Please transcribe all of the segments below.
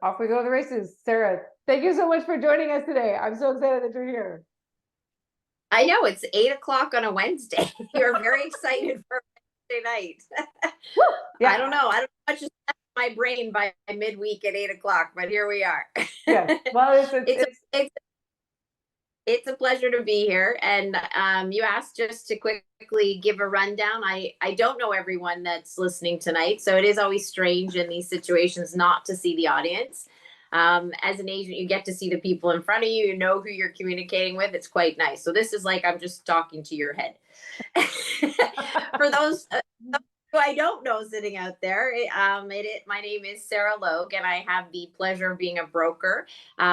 off we go to the races. Sarah, thank you so much for joining us today. I'm so excited that you're here. I know it's 8 o'clock on a Wednesday. You're very excited for Wednesday night. Woo! Yeah. I don't know what just left my brain by midweek at 8 o'clock, but here we are. Yeah. Well, it's a pleasure to be here. And you asked just to quickly give a rundown. I don't know everyone that's listening tonight, so it is always strange in these situations not to see the audience. As an agent, you get to see the people in front of you. You know who you're communicating with. It's quite nice. So this is like I'm just talking to your head. For those who I don't know sitting out there, my name is Sarah Logue, and I have the pleasure of being a broker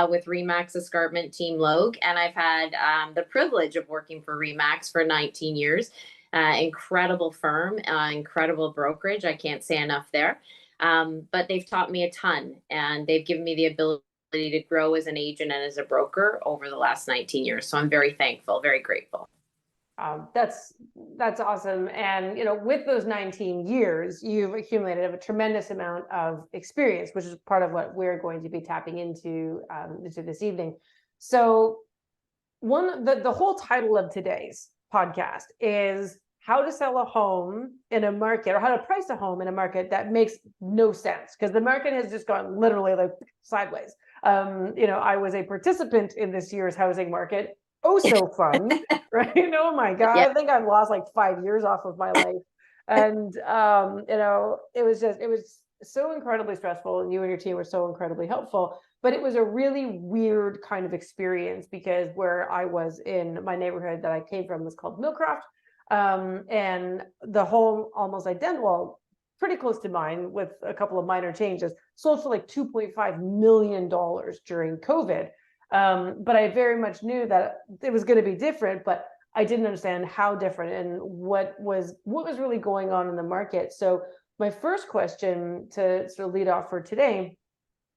with Remax Escarpment Team Logue. And I've had the privilege of working for Remax for 19 years. Incredible firm, incredible brokerage. I can't say enough there. But they've taught me a ton, and they've given me the ability to grow as an agent and as a broker over the last 19 years. So I'm very thankful, very grateful. That's awesome. And, with those 19 years, you've accumulated a tremendous amount of experience, which is part of what we're going to be tapping into this evening. So the whole title of today's podcast is how to sell a home in a market, or how to price a home in a market that makes no sense, because the market has just gone literally like sideways. I was a participant in this year's housing market. Oh, so fun, right? Oh my God. Yeah. I think I've lost like 5 years off of my life. And, it was so incredibly stressful, and you and your team were so incredibly helpful, but it was a really weird kind of experience, because where I was in my neighborhood that I came from was called Millcroft. And the home almost identical, pretty close to mine with a couple of minor changes, sold for like $2.5 million during COVID. But I very much knew that it was going to be different, but I didn't understand how different and what was really going on in the market. So my first question to sort of lead off for today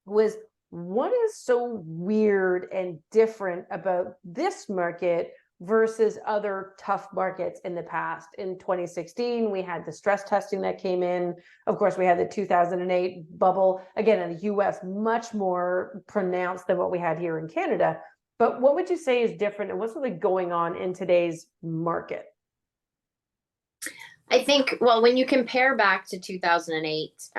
was, what is so weird and different about this market versus other tough markets in the past? In 2016, we had the stress testing that came in. Of course, we had the 2008 bubble, again, in the US, much more pronounced than what we had here in Canada. But what would you say is different, and what's really going on in today's market? I think, well, when you compare back to 2008,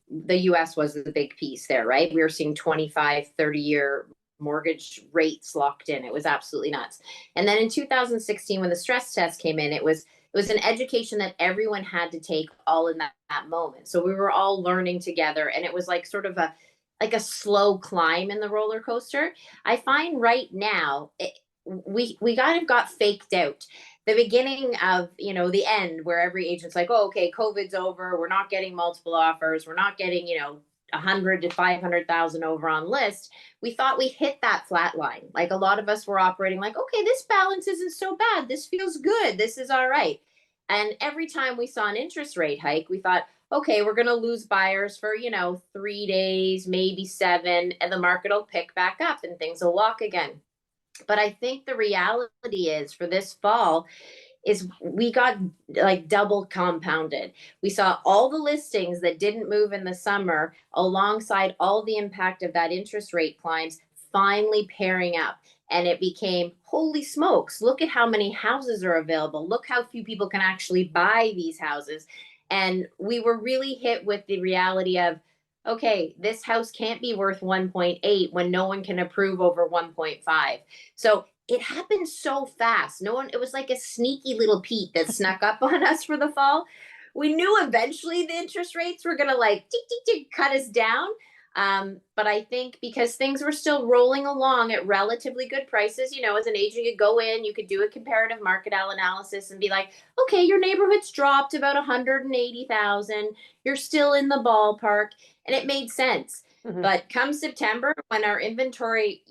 the US was the big piece there, right? We were seeing 25, 30-year mortgage rates locked in. It was absolutely nuts. And then in 2016, when the stress test came in, it was an education that everyone had to take all in that moment. So we were all learning together, and it was like sort of a slow climb in the roller coaster. I find right now we kind of got faked out. The beginning of, the end, where every agent's like, oh, okay, COVID's over. We're not getting multiple offers. We're not getting, 100 to 500,000 over on list. We thought we hit that flat line. Like, a lot of us were operating like, okay, this balance isn't so bad. This feels good. This is all right. And every time we saw an interest rate hike, we thought, okay, we're going to lose buyers for, 3 days, maybe 7, and the market will pick back up and things will walk again. But I think the reality is, for this fall, is we got like double compounded. We saw all the listings that didn't move in the summer, alongside all the impact of that interest rate climbs, finally pairing up. And it became, holy smokes, look at how many houses are available. Look how few people can actually buy these houses. And we were really hit with the reality of, okay, this house can't be worth 1.8 when no one can approve over 1.5. So it happened so fast. It was like a sneaky little Pete that snuck up on us for the fall. We knew eventually the interest rates were going to like tick, tick, tick, cut us down. But I think because things were still rolling along at relatively good prices, as an agent, you could go in, you could do a comparative market analysis and be like, okay, your neighborhood's dropped about 180,000. You're still in the ballpark. And it made sense. Mm-hmm. But come September, when our inventory,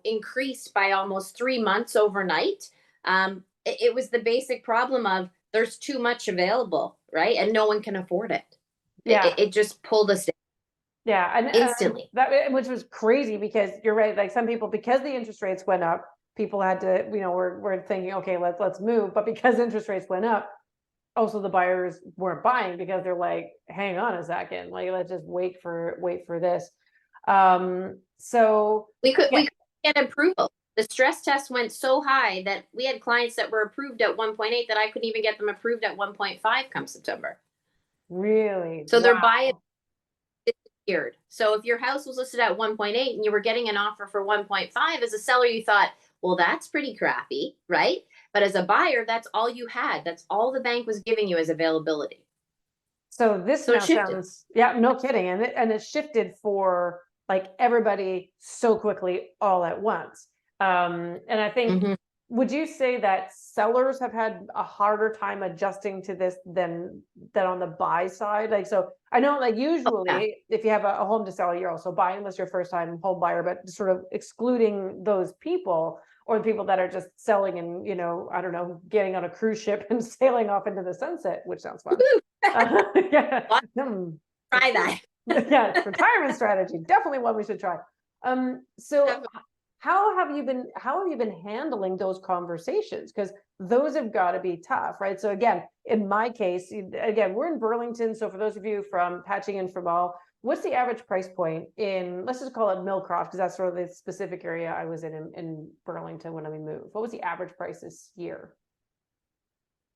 increased by almost 3 months overnight, it was the basic problem of there's too much available, right? And no one can afford it. Yeah. It just pulled us down. Yeah, and instantly. Which was crazy, because you're right. Like, some people, because the interest rates went up, people had to, we're thinking, okay, let's move. But because interest rates went up, also the buyers weren't buying, because they're like, hang on a second, like, let's just wait for this. So we couldn't get approval. The stress test went so high that we had clients that were approved at 1.8 that I couldn't even get them approved at 1.5 come September. really, So their wow. bias disappeared. So if your house was listed at 1.8 and you were getting an offer for 1.5, as a seller, you thought, well, that's pretty crappy, right? But as a buyer, that's all you had. That's all the bank was giving you as availability. So this So now it shifted. sounds, yeah, no kidding. And it shifted for like everybody so quickly all at once. And I think, Mhm. would you say that sellers have had a harder time adjusting to this than on the buy side? Like, so I know like Oh, yeah. usually if you have a home to sell, you're also buying unless you're a first time home buyer, but sort of excluding those people or the people that are just selling and, you know, I don't know, getting on a cruise ship and sailing off into the sunset, which sounds fun. Yeah. Try that. Yeah, retirement strategy, definitely one we should try. So how have you been handling those conversations? Because those have got to be tough, right? So again, in my case, again, we're in Burlington. So for those of you from patching in from all, what's the average price point in, let's just call it Millcroft, because that's sort of the specific area I was in Burlington when we moved. What was the average price this year?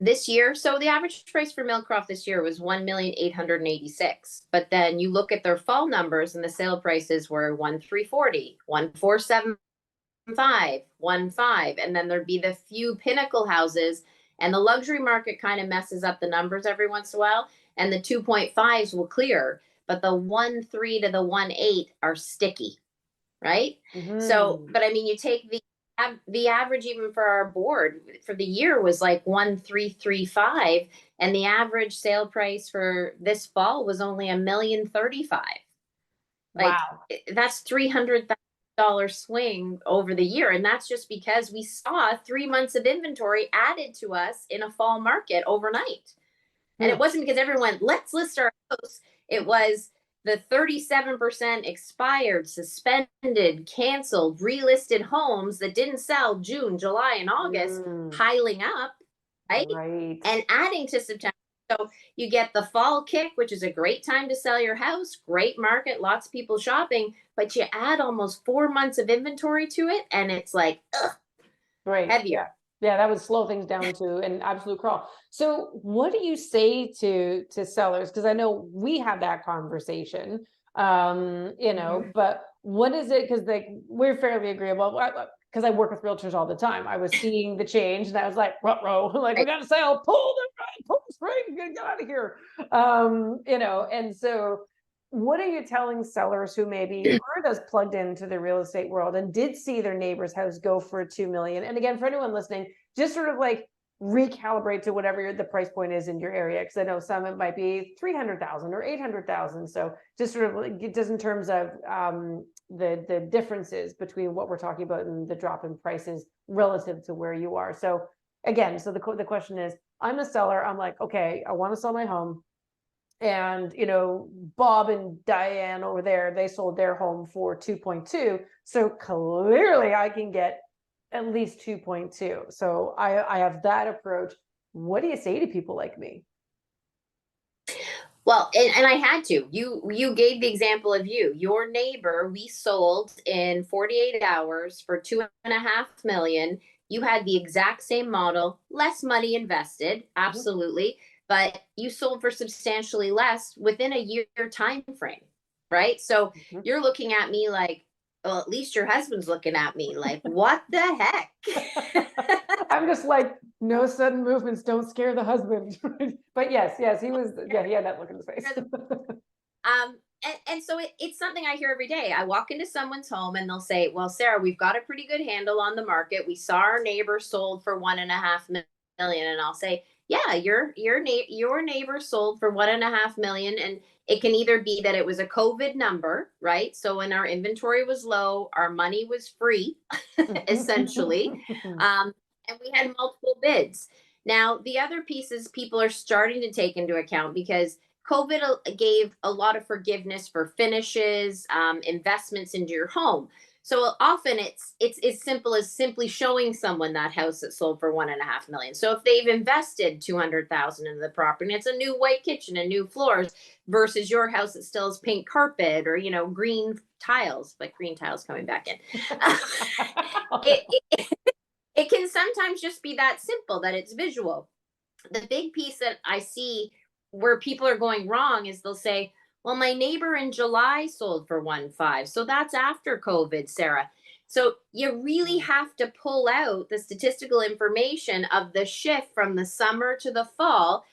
This year, so the average price for Millcroft this year was 1,886,000. But then you look at their fall numbers and the sale prices were 1,340, 1,475, 1,5. And then there'd be the few pinnacle houses, and the luxury market kind of messes up the numbers every once in a while. And the 2.5s will clear, but the 1,3 to the 1,8 are sticky, right? So, but I mean, you take the average even for our board for the year was like 1,335, and the average sale price for this fall was only $1,035,000. Like Wow. that's $300,000 swing over the year, and that's just because we saw 3 months of inventory added to us in a fall market overnight. And it wasn't because everyone went, let's list our house. It was the 37% expired, suspended, canceled, relisted homes that didn't sell June, July, and August piling up, right? Right. And adding to September. So you get the fall kick, which is a great time to sell your house, great market, lots of people shopping, but you add almost 4 months of inventory to it, and it's like, ugh, Right. heavier. Yeah, that would slow things down to an absolute crawl. So what do you say to sellers? Because I know we have that conversation, you know, but what is it? Because like we're fairly agreeable. Because I work with realtors all the time. I was seeing the change and I was like, ruh-roh, like we got to sell, pull the string, get out of here. You know, and so what are you telling sellers who maybe aren't as plugged into the real estate world and did see their neighbor's house go for 2 million? And again, for anyone listening, just sort of like recalibrate to whatever the price point is in your area, because I know some it might be 300,000 or 800,000. So just sort of like just in terms of the differences between what we're talking about and the drop in prices relative to where you are. So again, so the question is, I'm a seller. I'm like, okay, I want to sell my home. And you know, Bob and Diane over there, they sold their home for 2.2. So clearly I can get at least 2.2. So I have that approach. What do you say to people like me? Well, and I had to. You gave the example of your neighbor. We sold in 48 hours for 2.5 million. You had the exact same model, less money invested, absolutely, but you sold for substantially less within a year time frame, right? So you're looking at me like, well, at least your husband's looking at me like, what the heck? I'm just like, no sudden movements, don't scare the husband. But yes, he was, yeah, he had that look in his face. And so it's something I hear every day. I walk into someone's home and they'll say, well, Sarah, we've got a pretty good handle on the market. We saw our neighbor sold for 1.5 million. And I'll say, yeah, your neighbor sold for 1.5 million. And it can either be that it was a COVID number, right? So when our inventory was low, our money was free, essentially. And we had multiple bids. Now, the other pieces people are starting to take into account because COVID gave a lot of forgiveness for finishes, investments into your home. So often it's as simple as simply showing someone that house that sold for 1.5 million. So if they've invested 200,000 into the property, and it's a new white kitchen and new floors versus your house that still has pink carpet or green tiles, like green tiles coming back in. it, it can sometimes just be that simple, that it's visual. The big piece that I see where people are going wrong is they'll say, well, my neighbor in July sold for 1.5. So that's after COVID, Sarah. So you really have to pull out the statistical information of the shift from the summer to the fall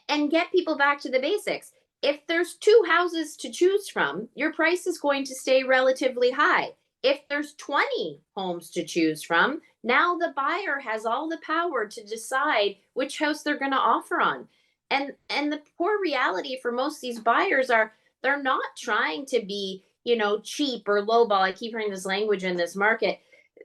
and get people back to the basics. If there's two houses to choose from, your price is going to stay relatively high. If there's 20 homes to choose from, now the buyer has all the power to decide which house they're going to offer on. And the poor reality for most of these buyers are they're not trying to be, cheap or lowball. I keep hearing this language in this market.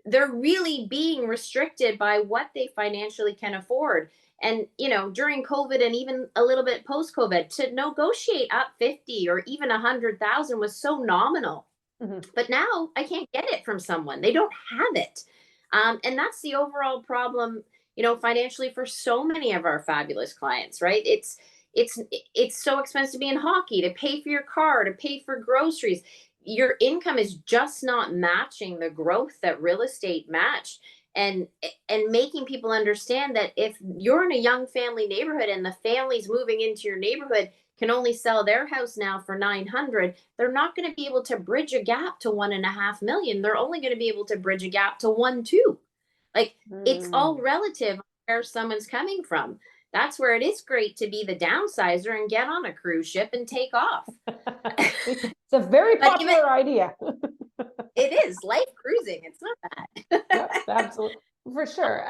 They're really being restricted by what they financially can afford. And, during COVID and even a little bit post COVID, to negotiate up 50 or even 100,000 was so nominal. Mm-hmm. But now I can't get it from someone. They don't have it. And that's the overall problem, financially for so many of our fabulous clients, right? It's so expensive to be in hockey, to pay for your car, to pay for groceries. Your income is just not matching the growth that real estate matched. And making people understand that if you're in a young family neighborhood and the family's moving into your neighborhood can only sell their house now for 900, they're not going to be able to bridge a gap to 1.5 million. They're only going to be able to bridge a gap to 1.2. Like it's all relative where someone's coming from. That's where it is great to be the downsizer and get on a cruise ship and take off. It's a very popular idea. It is life cruising. It's not bad. Yep, absolutely, for sure.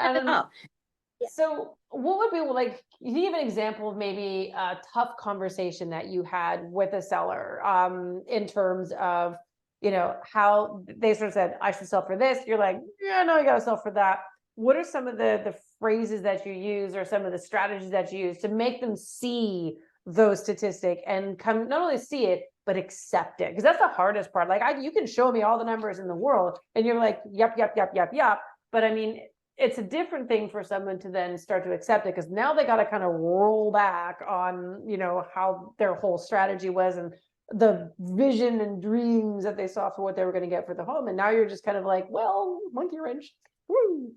So what would be like, you give an example of maybe a tough conversation that you had with a seller in terms of, how they sort of said, I should sell for this. You're like, yeah, no, you got to sell for that. What are some of the phrases that you use or some of the strategies that you use to make them see those statistics and come not only see it, but accept it? Because that's the hardest part. Like you can show me all the numbers in the world and you're like, yep. But I mean, it's a different thing for someone to then start to accept it, because now they got to kind of roll back on, how their whole strategy was and the vision and dreams that they saw for what they were going to get for the home. And now you're just kind of like, well, monkey wrench. Woo.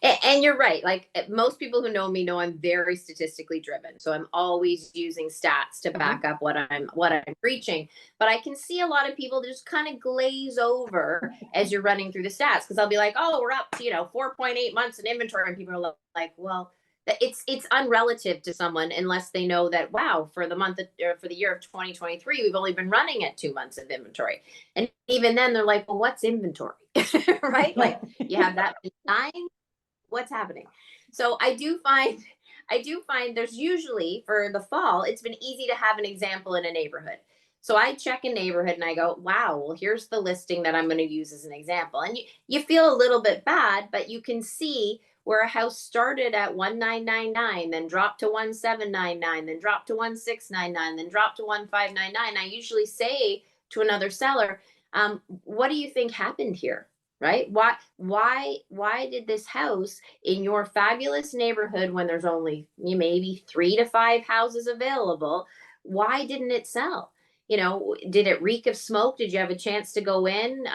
And you're right. Like most people who know me know I'm very statistically driven. So I'm always using stats to back up what I'm preaching. But I can see a lot of people just kind of glaze over as you're running through the stats, because I'll be like, oh, we're up to 4.8 months in inventory, and people are like, well, it's unrelative to someone unless they know that, wow, for the month or for the year of 2023, we've only been running at 2 months of inventory. And even then they're like, well, what's inventory? Right? Like you have that nine, what's happening? So I do find there's usually for the fall, it's been easy to have an example in a neighborhood. So I check a neighborhood and I go, wow, well, here's the listing that I'm going to use as an example. And you feel a little bit bad, but you can see where a house started at 1,999, then dropped to 1,799, then dropped to 1,699, then dropped to 1,599. I usually say to another seller, what do you think happened here? Right? Why did this house in your fabulous neighborhood, when there's only maybe 3 to 5 houses available, why didn't it sell? Did it reek of smoke? Did you have a chance to go in?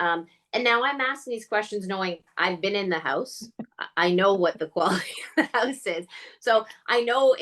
And now I'm asking these questions knowing I've been in the house. I know what the quality of the house is. So I know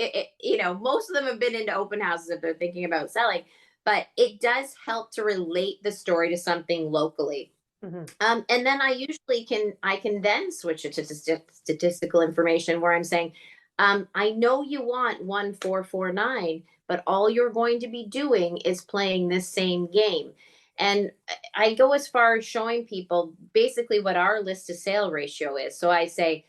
most of them have been into open houses if they're thinking about selling, but it does help to relate the story to something locally. Mm-hmm. And then I usually can then switch it to statistical information where I'm saying, I know you want 1,449, but all you're going to be doing is playing this same game. And I go as far as showing people basically what our list to sale ratio is. So I say,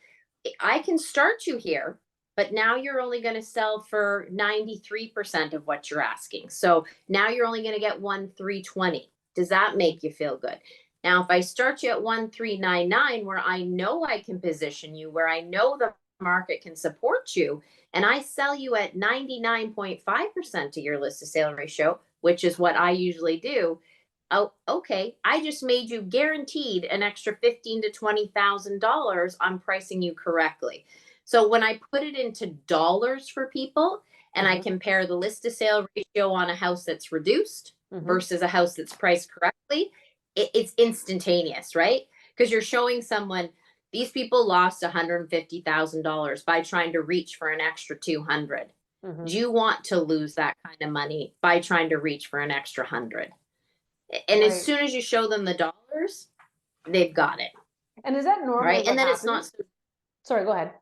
I can start you here, but now you're only going to sell for 93% of what you're asking. So now you're only going to get 1,320. Does that make you feel good? Now, if I start you at 1,399, where I know I can position you, where I know the market can support you, and I sell you at 99.5% of your list to sale ratio, which is what I usually do, Oh, okay. I just made you guaranteed an extra 15 to $20,000. I'm pricing you correctly. So when I put it into dollars for people and I Mhm, compare the list to sale ratio on a house that's reduced mhm, versus a house that's priced correctly, it's instantaneous, right? Because you're showing someone these people lost $150,000 by trying to reach for an extra 200. mhm. Do you want to lose that kind of money by trying to reach for an extra 100? And as Right. soon as you show them the dollars, they've got it, And is that normally right? And what then it's not happens? so, Sorry, go ahead.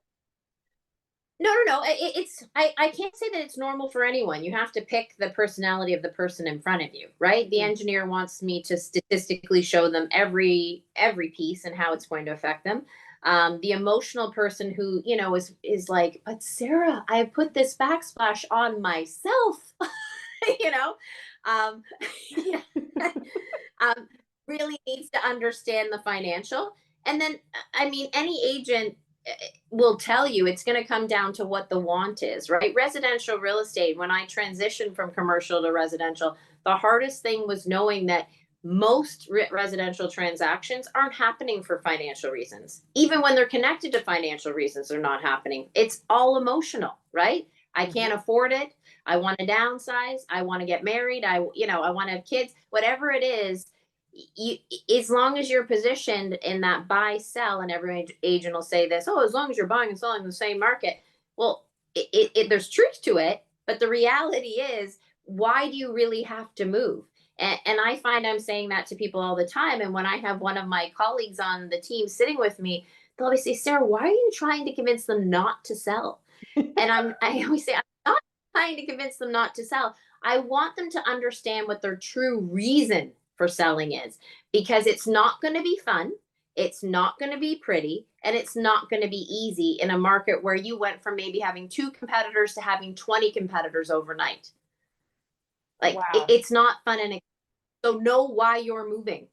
no. I can't say that it's normal for anyone. You have to pick the personality of the person in front of you, right? The Mhm, engineer wants me to statistically show them every piece and how it's going to affect them. The emotional person who, is like, but Sarah, I put this backsplash on myself, you know, um, yeah. um, really needs to understand the financial. And then, I mean, any agent will tell you it's going to come down to what the want is, right? Residential real estate, when I transitioned from commercial to residential, the hardest thing was knowing that most residential transactions aren't happening for financial reasons. Even when they're connected to financial reasons, they're not happening. It's all emotional, right? I mhm. can't afford it. I want to downsize. I want to get married. I want to have kids. Whatever it is, you, as long as you're positioned in that buy sell, and every agent will say this, oh, as long as you're buying and selling in the same market. Well, there's truth to it, but the reality is, why do you really have to move? And I find I'm saying that to people all the time. And when I have one of my colleagues on the team sitting with me, they'll always say, Sarah, why are you trying to convince them not to sell? And I always say, I'm not trying to convince them not to sell. I want them to understand what their true reason for selling is, because it's not going to be fun. It's not going to be pretty, and it's not going to be easy in a market where you went from maybe having two competitors to having 20 competitors overnight. Like Wow. it's not fun. And so know why you're moving.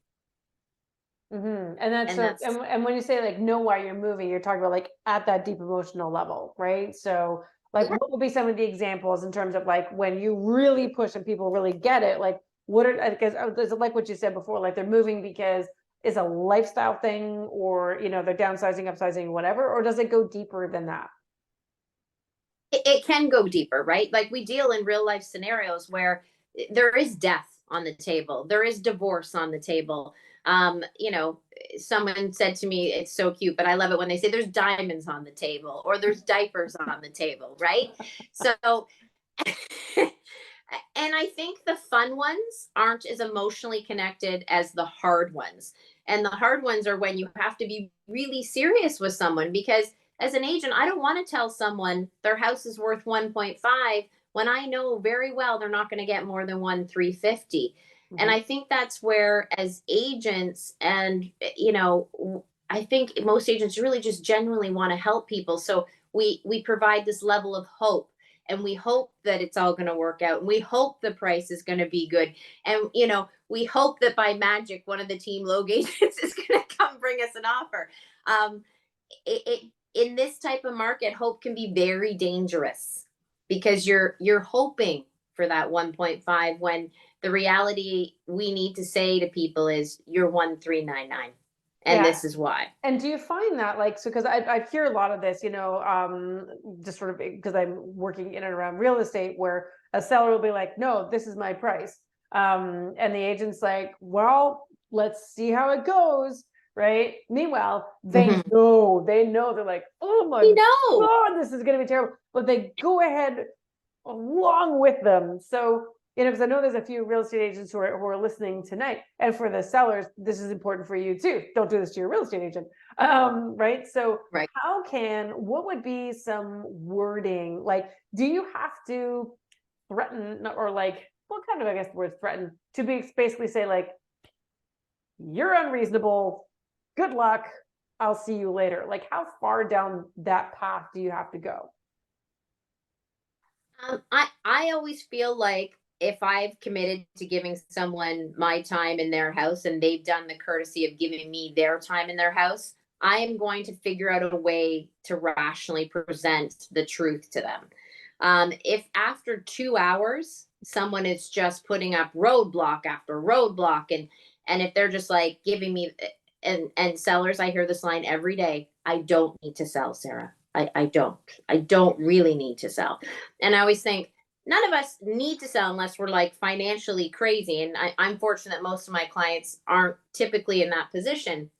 And that's And so, that's and when you say like know why you're moving, you're talking about like at that deep emotional level, right? So like yeah. what would be some of the examples in terms of like when you really push and people really get it? Like what are, because is it like what you said before, like they're moving because it's a lifestyle thing, or they're downsizing, upsizing, whatever, or does it go deeper than that? It can go deeper, right? Like we deal in real life scenarios where there is death on the table, there is divorce on the table. Someone said to me, it's so cute, but I love it when they say there's diamonds on the table or there's diapers on the table, right? So, and I think the fun ones aren't as emotionally connected as the hard ones. And the hard ones are when you have to be really serious with someone, because as an agent, I don't want to tell someone their house is worth 1.5 when I know very well they're not going to get more than 1,350. And Mhm. I think that's where, as agents, and I think most agents really just genuinely want to help people. So we provide this level of hope, and we hope that it's all going to work out, and we hope the price is going to be good, and we hope that by magic one of the team Logue agents is going to come bring us an offer. Um, it, it in this type of market, hope can be very dangerous, because you're hoping for that 1.5 when the reality we need to say to people is you're 1,399, and Yeah. this is why. And do you find that like, so because I hear a lot of this, just sort of because I'm working in and around real estate, where a seller will be like, no, this is my price. And the agent's like, well, let's see how it goes. Right. Meanwhile, Mhm. they know, they're like, oh my We know. God, this is gonna be terrible. But they go ahead along with them. So, because I know there's a few real estate agents who are listening tonight, and for the sellers, this is important for you too. Don't do this to your real estate agent, right? So, Right. what would be some wording? Like, do you have to threaten, or like, what kind of, I guess the word threaten, to be basically say like, you're unreasonable, good luck, I'll see you later. Like, how far down that path do you have to go? I always feel like if I've committed to giving someone my time in their house and they've done the courtesy of giving me their time in their house, I am going to figure out a way to rationally present the truth to them. If after 2 hours someone is just putting up roadblock after roadblock, and if they're just like giving me, and sellers, I hear this line every day: I don't need to sell, Sarah. I don't really need to sell. And I always think, none of us need to sell unless we're like financially crazy. And I'm fortunate most of my clients aren't typically in that position.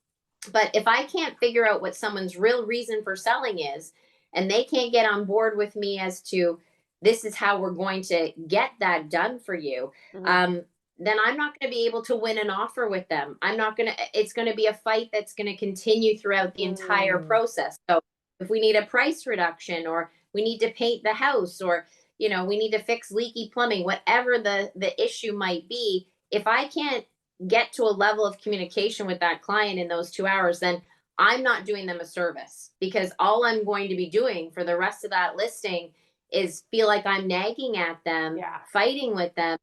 But if I can't figure out what someone's real reason for selling is, and they can't get on board with me as to this is how we're going to get that done for you, then I'm not going to be able to win an offer with them. I'm not going to, it's going to be a fight that's going to continue throughout the entire process. So if we need a price reduction, or we need to paint the house, or, you know, we need to fix leaky plumbing, whatever the issue might be, if I can't get to a level of communication with that client in those 2 hours, then I'm not doing them a service, because all I'm going to be doing for the rest of that listing is feel like I'm nagging at them, fighting with them,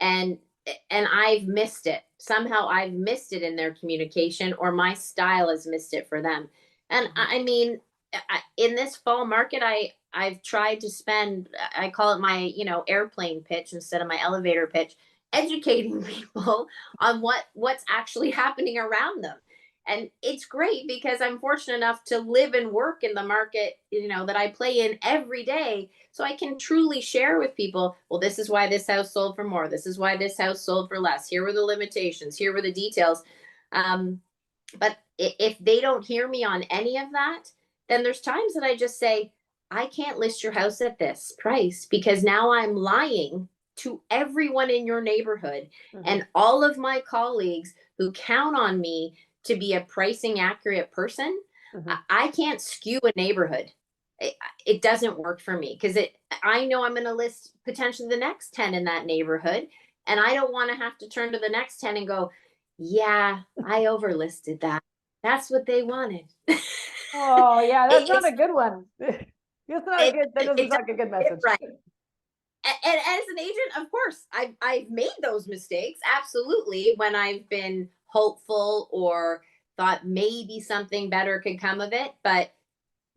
and I've missed it. Somehow I've missed it in their communication, or my style has missed it for them. And I mean, in this fall market, I've tried to spend, I call it my, you know, airplane pitch instead of my elevator pitch, educating people on what's actually happening around them. And it's great because I'm fortunate enough to live and work in the market, you know, that I play in every day. So I can truly share with people, well, this is why this house sold for more. This is why this house sold for less. Here were the limitations. Here were the details. But if they don't hear me on any of that, then there's times that I just say, I can't list your house at this price, because now I'm lying to everyone in your neighborhood and all of my colleagues who count on me to be a pricing accurate person. I can't skew a neighborhood. It doesn't work for me, because I know I'm going to list potentially the next 10 in that neighborhood, and I don't want to have to turn to the next 10 and go, yeah, I overlisted that. That's what they wanted. Oh yeah, that's not a good one. That's not a good, that doesn't sound like a good message. Right. And as an agent, of course, I've made those mistakes. Absolutely. When I've been hopeful or thought maybe something better could come of it. But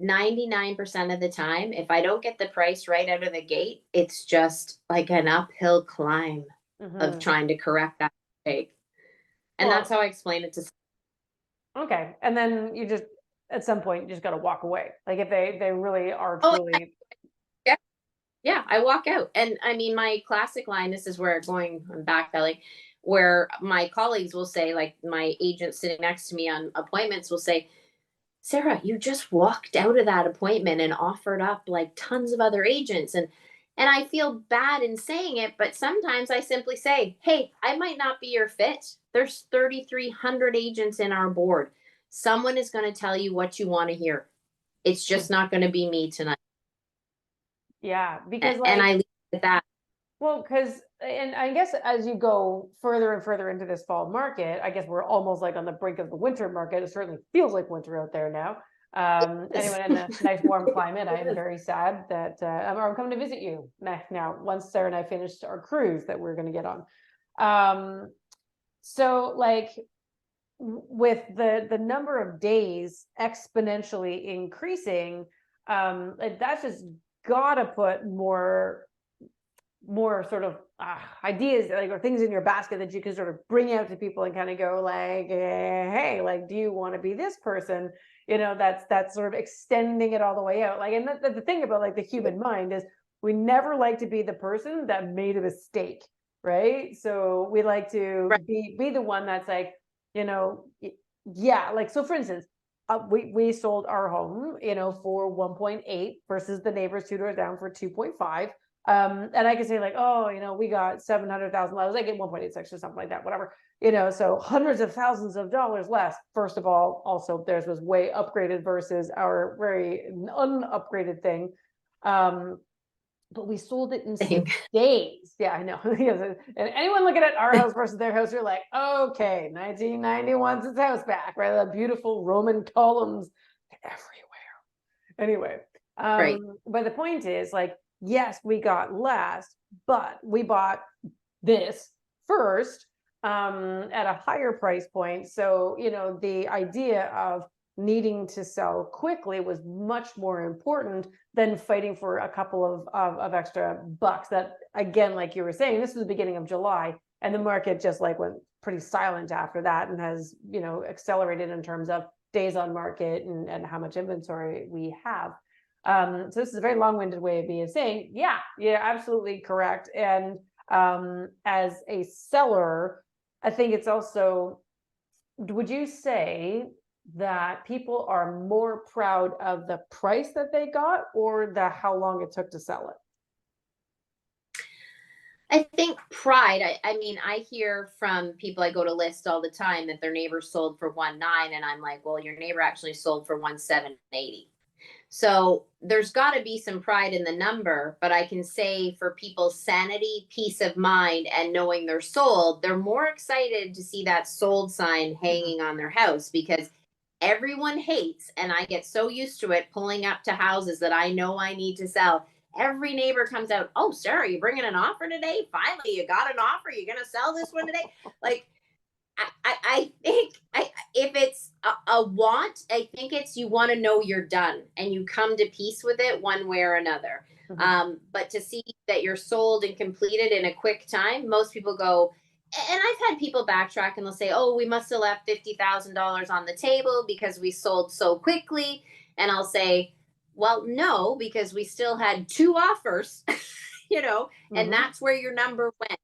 99% of the time, if I don't get the price right out of the gate, it's just like an uphill climb of trying to correct that mistake. And that's how I explain it to someone. Okay. And then you just, at some point, you just got to walk away. Like if they really are truly. Yeah, I walk out. And I mean, my classic line, this is where I'm backpedaling, where my colleagues will say, like my agent sitting next to me on appointments will say, Sarah, you just walked out of that appointment and offered up like tons of other agents. And I feel bad in saying it, but sometimes I simply say, hey, I might not be your fit. There's 3,300 agents in our board. Someone is going to tell you what you want to hear. It's just not going to be me tonight. Yeah, because and I leave it at that. Well, because, and I guess as you go further and further into this fall market, I guess we're almost like on the brink of the winter market. It certainly feels like winter out there now. Anyone in a nice warm climate, I am very sad that I'm coming to visit you now once Sarah and I finished our cruise that we're going to get on. So like with the number of days exponentially increasing, like that's just gotta put more sort of ideas, like, or things in your basket that you can sort of bring out to people and kind of go like, hey, like, do you want to be this person? You know, that's sort of extending it all the way out. Like, and the thing about like the human mind is we never like to be the person that made a mistake, right? So we like to be the one that's like, you know, yeah, like, so for instance, we sold our home, you know, for 1.8 versus the neighbors 2 doors down for 2.5. And I can say like, oh, you know, we got $700,000. I get 1.86 or something like that, whatever, you know, so hundreds of thousands of dollars less. First of all, also theirs was way upgraded versus our very unupgraded thing. But we sold it in 6 days. Yeah, I know. And anyone looking at our house versus their house, you're like, okay, 1991's its house back, right? The beautiful Roman columns everywhere. Anyway, but the point is like, yes, we got less, but we bought this first at a higher price point. So, you know, the idea of needing to sell quickly was much more important than fighting for a couple of extra bucks. That, again, like you were saying, this was the beginning of July, and the market just like went pretty silent after that, and has, you know, accelerated in terms of days on market and how much inventory we have. So this is a very long-winded way of me saying, yeah, absolutely correct. And as a seller, I think it's also, would you say that people are more proud of the price that they got, or the how long it took to sell it? I think pride. I mean, I hear from people I go to list all the time that their neighbor sold for 1.9, and I'm like, well, your neighbor actually sold for 1.780. So there's got to be some pride in the number, but I can say for people's sanity, peace of mind, and knowing they're sold, they're more excited to see that sold sign hanging on their house, because everyone hates, and I get so used to it, pulling up to houses that I know I need to sell. Every neighbor comes out, oh, Sarah, you bringing an offer today? Finally, you got an offer. You're going to sell this one today? Like, I think if it's a want, I think it's you want to know you're done and you come to peace with it one way or another. But to see that you're sold and completed in a quick time, most people go, and I've had people backtrack and they'll say, oh, we must have left $50,000 on the table because we sold so quickly. And I'll say, well, no, because we still had 2 offers, you know, and that's where your number went.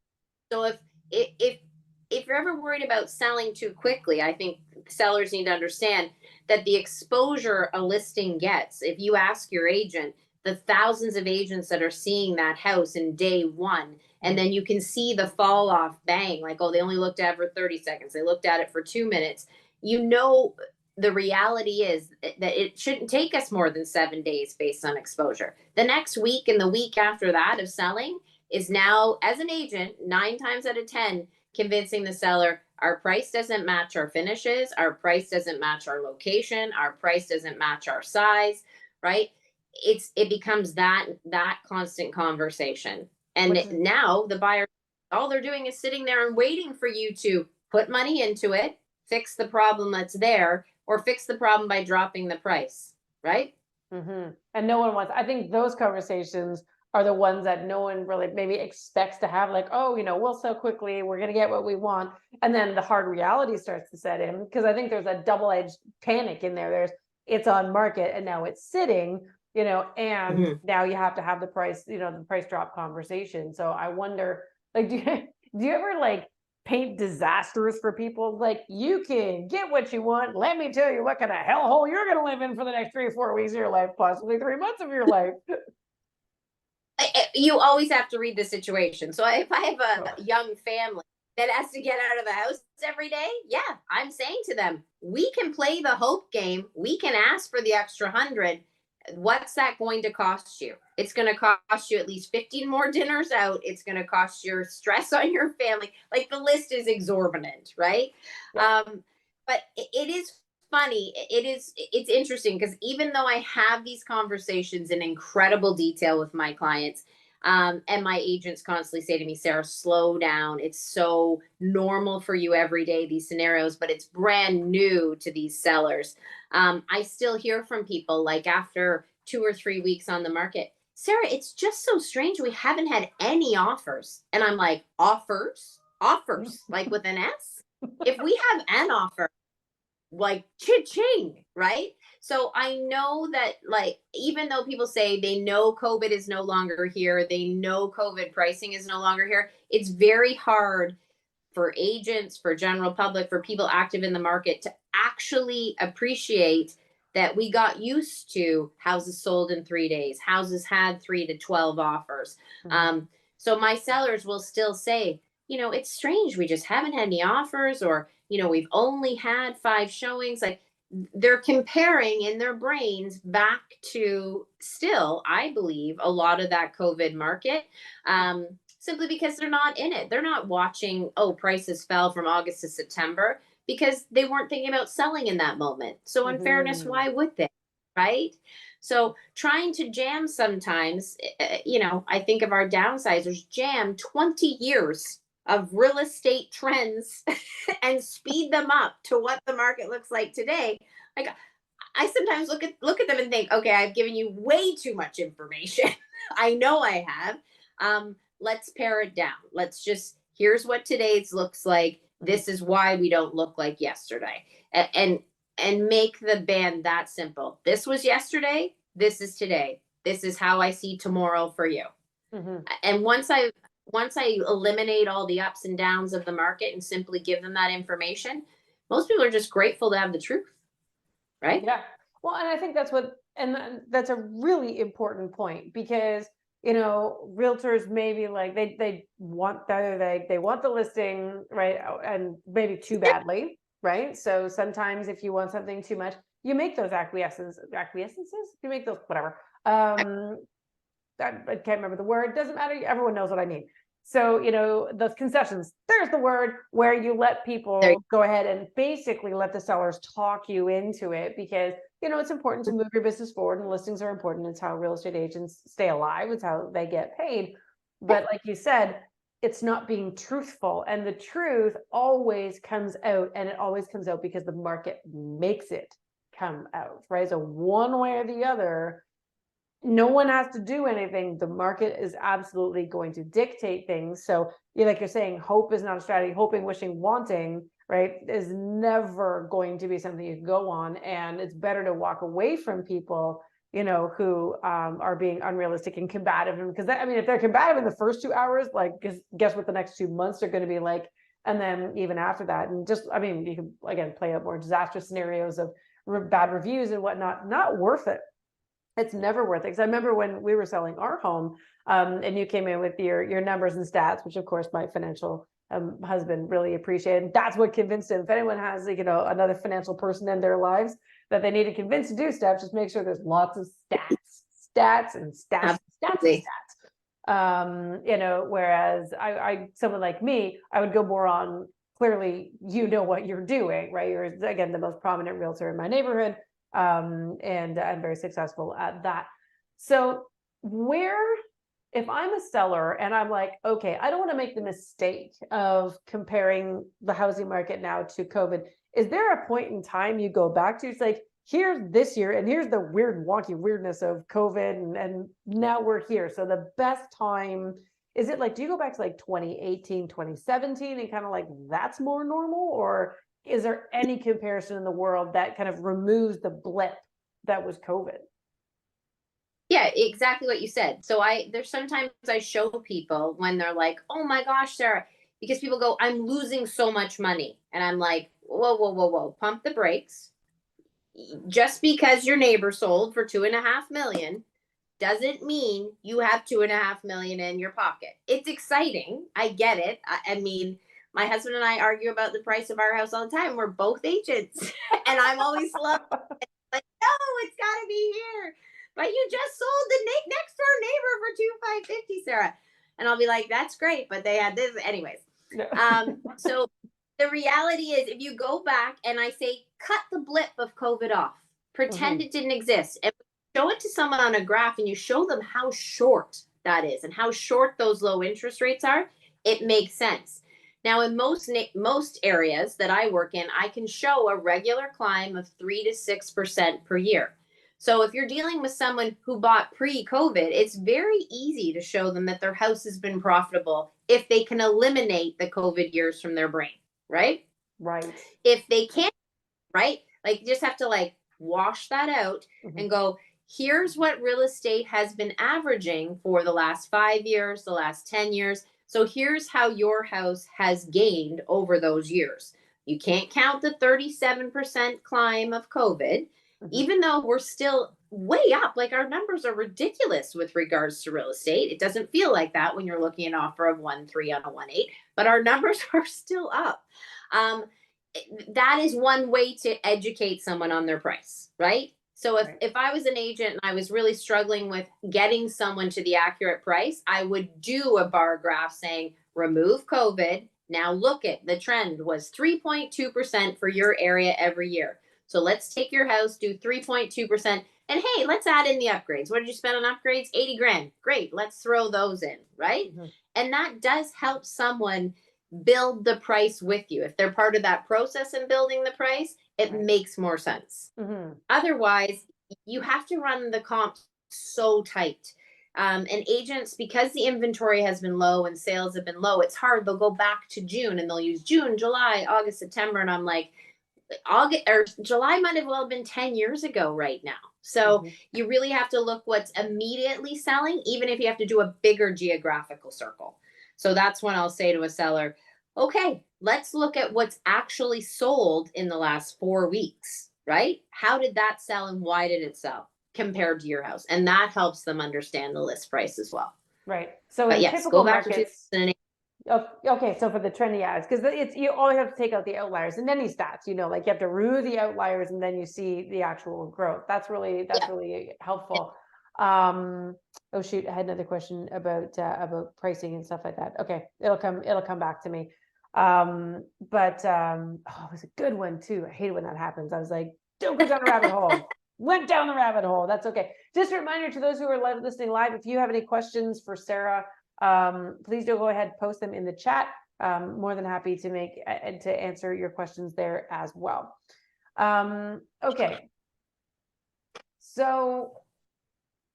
So if you're ever worried about selling too quickly, I think sellers need to understand that the exposure a listing gets, if you ask your agent, the thousands of agents that are seeing that house in day one, and then you can see the fall off, bang, like, oh, they only looked at it for 30 seconds. They looked at it for 2 minutes. You know, the reality is that it shouldn't take us more than 7 days based on exposure. The next week and the week after that of selling is now, as an agent, 9 times out of 10, convincing the seller our price doesn't match our finishes, our price doesn't match our location, our price doesn't match our size, right? It becomes that constant conversation. And now the buyer, all they're doing is sitting there and waiting for you to put money into it, fix the problem that's there, or fix the problem by dropping the price, right? And no one wants, I think those conversations are the ones that no one really maybe expects to have, like, oh, you know, we'll sell quickly, we're going to get what we want. And then the hard reality starts to set in, because I think there's a double-edged panic in there. There's, it's on market and now it's sitting, you know, and now you have to have the price, you know, the price drop conversation. So I wonder, like, do you ever like paint disasters for people? Like, you can get what you want. Let me tell you what kind of hellhole you're going to live in for the next 3 or 4 weeks of your life, possibly 3 months of your life. You always have to read the situation. So if I have a young family that has to get out of the house every day, yeah, I'm saying to them, we can play the hope game. We can ask for the extra 100. What's that going to cost you? It's going to cost you at least 15 more dinners out. It's going to cost your stress on your family. Like, the list is exorbitant, right? Yeah. But it is funny. It's interesting, because even though I have these conversations in incredible detail with my clients, and my agents constantly say to me, Sarah, slow down. It's so normal for you every day, these scenarios, but it's brand new to these sellers. I still hear from people, like, after 2 or 3 weeks on the market, Sarah, it's just so strange. We haven't had any offers. And I'm like, offers, like with an S? If we have an offer, like, cha-ching, right? So I know that, like, even though people say they know COVID is no longer here, they know COVID pricing is no longer here, it's very hard for agents, for general public, for people active in the market to actually appreciate that we got used to houses sold in 3 days, houses had 3 to 12 offers. So my sellers will still say, you know, it's strange, we just haven't had any offers, or, you know, we've only had 5 showings. Like, they're comparing in their brains back to, still, I believe, a lot of that COVID market, simply because they're not in it. They're not watching, oh, prices fell from August to September, because they weren't thinking about selling in that moment. So in fairness, why would they, right? So trying to jam sometimes, you know, I think of our downsizers, jam 20 years of real estate trends and speed them up to what the market looks like today. Like, I sometimes look at them and think, okay, I've given you way too much information. I know I have. Let's pare it down. Let's just, here's what today's looks like. This is why we don't look like yesterday. And make the band that simple. This was yesterday. This is today. This is how I see tomorrow for you. Mm-hmm. And once I eliminate all the ups and downs of the market and simply give them that information, most people are just grateful to have the truth. Right? Yeah. Well, and I think that's a really important point, because, realtors maybe like they want they want the listing, right? And maybe too badly, right? So sometimes if you want something too much, you make those acquiescences, you make those, whatever. I can't remember the word, doesn't matter. Everyone knows what I mean. So, those concessions, there's the word, where you let people go ahead and basically let the sellers talk you into it, because, it's important to move your business forward, and listings are important. It's how real estate agents stay alive. It's how they get paid. But like you said, it's not being truthful, and the truth always comes out, and it always comes out because the market makes it come out, right? So one way or the other, no one has to do anything. The market is absolutely going to dictate things. So like you're saying, hope is not a strategy. Hoping, wishing, wanting, right, is never going to be something you can go on. And it's better to walk away from people, who are being unrealistic and combative. And because if they're combative in the first 2 hours, like guess what the next 2 months are going to be like. And then even after that, and just, you can again play out more disastrous scenarios of bad reviews and whatnot. Not worth it. It's never worth it. Because I remember when we were selling our home, and you came in with your numbers and stats, which of course my financial husband really appreciated. And that's what convinced him. If anyone has another financial person in their lives that they need to convince to do stuff, just make sure there's lots of stats and stats. Whereas I someone like me, I would go more on, clearly what you're doing, right? You're, again, the most prominent realtor in my neighborhood. And I'm very successful at that. So if I'm a seller and I'm like, okay, I don't want to make the mistake of comparing the housing market now to COVID, is there a point in time you go back to? It's like, here's this year, and here's the weird, wonky weirdness of COVID, and now we're here. So the best time, is it like, do you go back to like 2018, 2017 and kind of like that's more normal? Or is there any comparison in the world that kind of removes the blip that was COVID? Yeah, exactly what you said. So there's sometimes I show people when they're like, oh my gosh, Sarah, because people go, I'm losing so much money. And I'm like, whoa, whoa, whoa, whoa, pump the brakes. Just because your neighbor sold for 2.5 million doesn't mean you have 2.5 million in your pocket. It's exciting. I get it. My husband and I argue about the price of our house all the time. We're both agents. And I'm always like, no, it's got to be here. But you just sold the next door neighbor for 2,550, Sarah. And I'll be like, that's great. But they had this. Anyways. So the reality is, if you go back and I say, cut the blip of COVID off, pretend it didn't exist, and show it to someone on a graph, and you show them how short that is and how short those low interest rates are, it makes sense. Now, in most areas that I work in, I can show a regular climb of 3 to 6% per year. So if you're dealing with someone who bought pre-COVID, it's very easy to show them that their house has been profitable if they can eliminate the COVID years from their brain, right? Right. If they can't, right? Like, you just have to like wash that out and go, here's what real estate has been averaging for the last 5 years, the last 10 years. So here's how your house has gained over those years. You can't count the 37% climb of COVID, even though we're still way up. Like, our numbers are ridiculous with regards to real estate. It doesn't feel like that when you're looking at an offer of 1.3 on a 1.8, but our numbers are still up. That is one way to educate someone on their price, right? So if I was an agent and I was really struggling with getting someone to the accurate price, I would do a bar graph saying, remove COVID. Now look at the trend was 3.2% for your area every year. So let's take your house, do 3.2%. And hey, let's add in the upgrades. What did you spend on upgrades? 80 grand. Great. Let's throw those in, right? And that does help someone build the price with you. If they're part of that process in building the price, it makes more sense. Otherwise, you have to run the comp so tight. And agents, because the inventory has been low and sales have been low, it's hard. They'll go back to June and they'll use June, July, August, September. And I'm like, August or July might have well been 10 years ago right now. So you really have to look what's immediately selling, even if you have to do a bigger geographical circle. So that's when I'll say to a seller, okay, let's look at what's actually sold in the last 4 weeks, right? How did that sell and why did it sell compared to your house? And that helps them understand the list price as well. Right. So but in yes, typical go back markets, to okay, so for the trendy ads, because you always have to take out the outliers and any stats, like you have to rue the outliers and then you see the actual growth. That's really helpful. Oh shoot, I had another question about pricing and stuff like that. Okay, it'll come back to me. Oh, it was a good one too. I hate it when that happens. I was like, don't go down a rabbit hole. Went down the rabbit hole. That's okay. Just a reminder to those who are listening live, if you have any questions for Sarah, please do go ahead, post them in the chat. More than happy to answer your questions there as well. Okay. So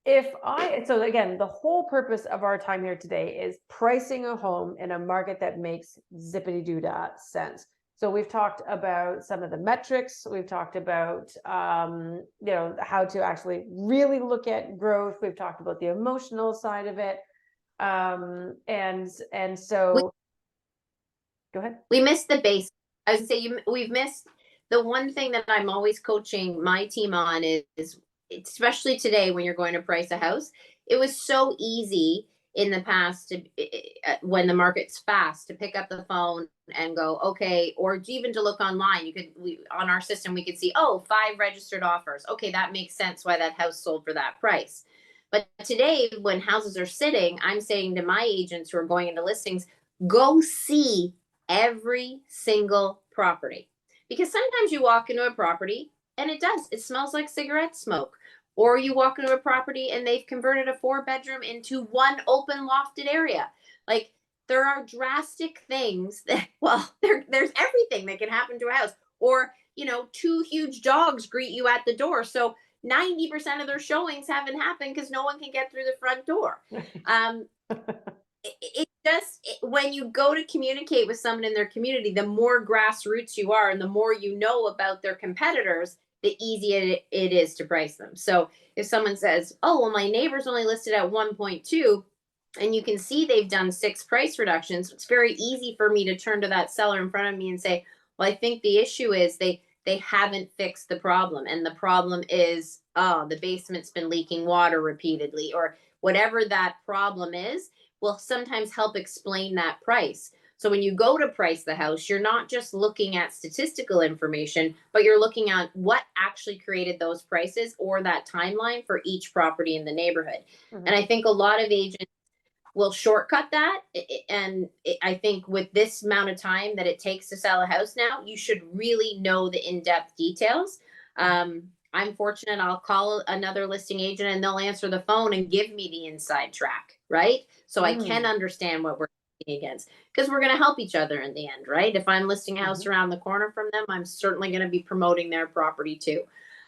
again, the whole purpose of our time here today is pricing a home in a market that makes zippity-doo-dah sense. So we've talked about some of the metrics. We've talked about, how to actually really look at growth. We've talked about the emotional side of it. And so go ahead. We missed the base. I would say we've missed the one thing that I'm always coaching my team on is especially today when you're going to price a house. It was so easy in the past when the market's fast to pick up the phone and go, okay, or even to look online. On our system, we could see, 5 registered offers. Okay, that makes sense why that house sold for that price. But today, when houses are sitting, I'm saying to my agents who are going into listings, go see every single property. Because sometimes you walk into a property and it smells like cigarette smoke. Or you walk into a property and they've converted a 4-bedroom into one open lofted area. Like there are drastic things that, there's everything that can happen to a house. Or, 2 huge dogs greet you at the door. So 90% of their showings haven't happened because no one can get through the front door. When you go to communicate with someone in their community, the more grassroots you are and the more you know about their competitors, the easier it is to price them. So if someone says, my neighbor's only listed at 1.2, and you can see they've done 6 price reductions, it's very easy for me to turn to that seller in front of me and say, well, I think the issue is they haven't fixed the problem. And the problem is, the basement's been leaking water repeatedly, or whatever that problem is, will sometimes help explain that price. So when you go to price the house, you're not just looking at statistical information, but you're looking at what actually created those prices or that timeline for each property in the neighborhood. And I think a lot of agents will shortcut that. And I think with this amount of time that it takes to sell a house now, you should really know the in-depth details. I'm fortunate, I'll call another listing agent and they'll answer the phone and give me the inside track, right? So I can understand what we're against, because we're going to help each other in the end, right? If I'm listing a house around the corner from them, I'm certainly going to be promoting their property too.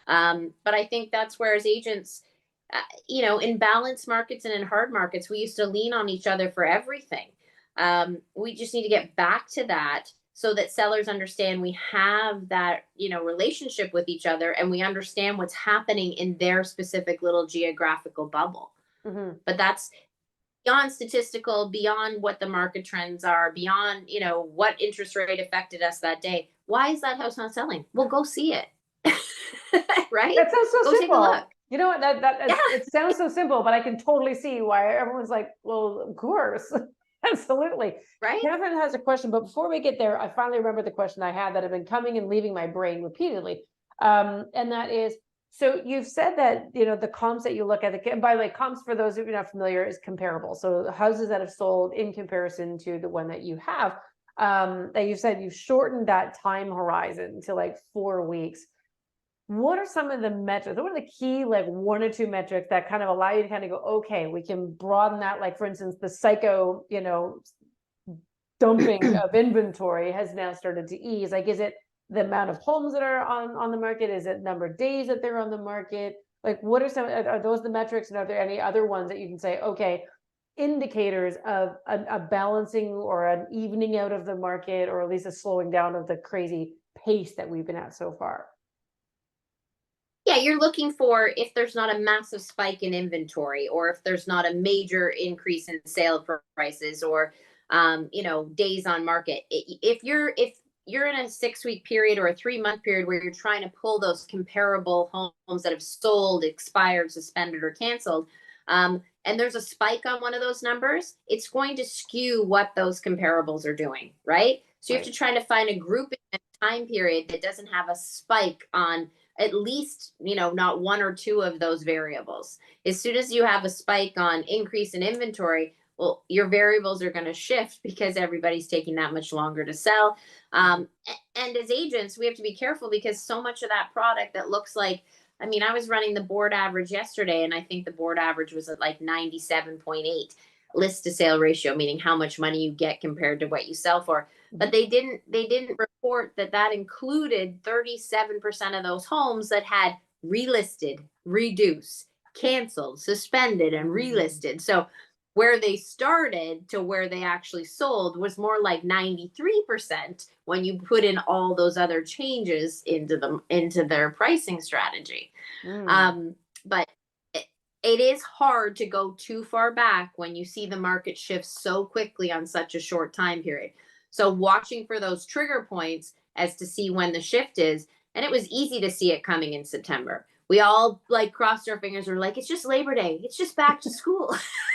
But I think that's where as agents, in balanced markets and in hard markets, we used to lean on each other for everything. We just need to get back to that so that sellers understand we have that, relationship with each other and we understand what's happening in their specific little geographical bubble. But that's beyond statistical, beyond what the market trends are, beyond, what interest rate affected us that day. Why is that house not selling? Well, go see it. Right? That sounds so go simple. Take a look. You know what? It sounds so simple, but I can totally see why everyone's like, well, of course. Absolutely. Right. Catherine has a question, but before we get there, I finally remember the question I had that had been coming and leaving my brain repeatedly. And that is, so you've said that, the comps that you look at, and by the way, comps for those of you not familiar is comparable. So houses that have sold in comparison to the one that you have, that you said you've shortened that time horizon to like 4 weeks. What are some of the metrics? What are the key, like 1 or 2 metrics that kind of allow you to kind of go, okay, we can broaden that, like for instance, the psycho, dumping of inventory has now started to ease? Like, is it the amount of homes that are on the market? Is it number of days that they're on the market? Like, what are some, are those the metrics, and are there any other ones that you can say, okay, indicators of a balancing or an evening out of the market, or at least a slowing down of the crazy pace that we've been at so far? Yeah, you're looking for if there's not a massive spike in inventory, or if there's not a major increase in sale prices, or days on market. If you're in a 6 week period or a 3 month period where you're trying to pull those comparable homes that have sold, expired, suspended, or canceled, and there's a spike on one of those numbers, it's going to skew what those comparables are doing, right? So you have to try to find a group in a time period that doesn't have a spike on at least, not one or two of those variables. As soon as you have a spike on increase in inventory, well, your variables are going to shift because everybody's taking that much longer to sell. And as agents, we have to be careful because so much of that product that looks like, I was running the board average yesterday, and I think the board average was at like 97.8 list to sale ratio, meaning how much money you get compared to what you sell for. But they didn't report that included 37% of those homes that had relisted, reduced, canceled, suspended, and relisted. So where they started to where they actually sold was more like 93% when you put in all those other changes into their pricing strategy. But it is hard to go too far back when you see the market shift so quickly on such a short time period. So watching for those trigger points as to see when the shift is, and it was easy to see it coming in September. We all crossed our fingers. We're like, it's just Labor Day. It's just back to school.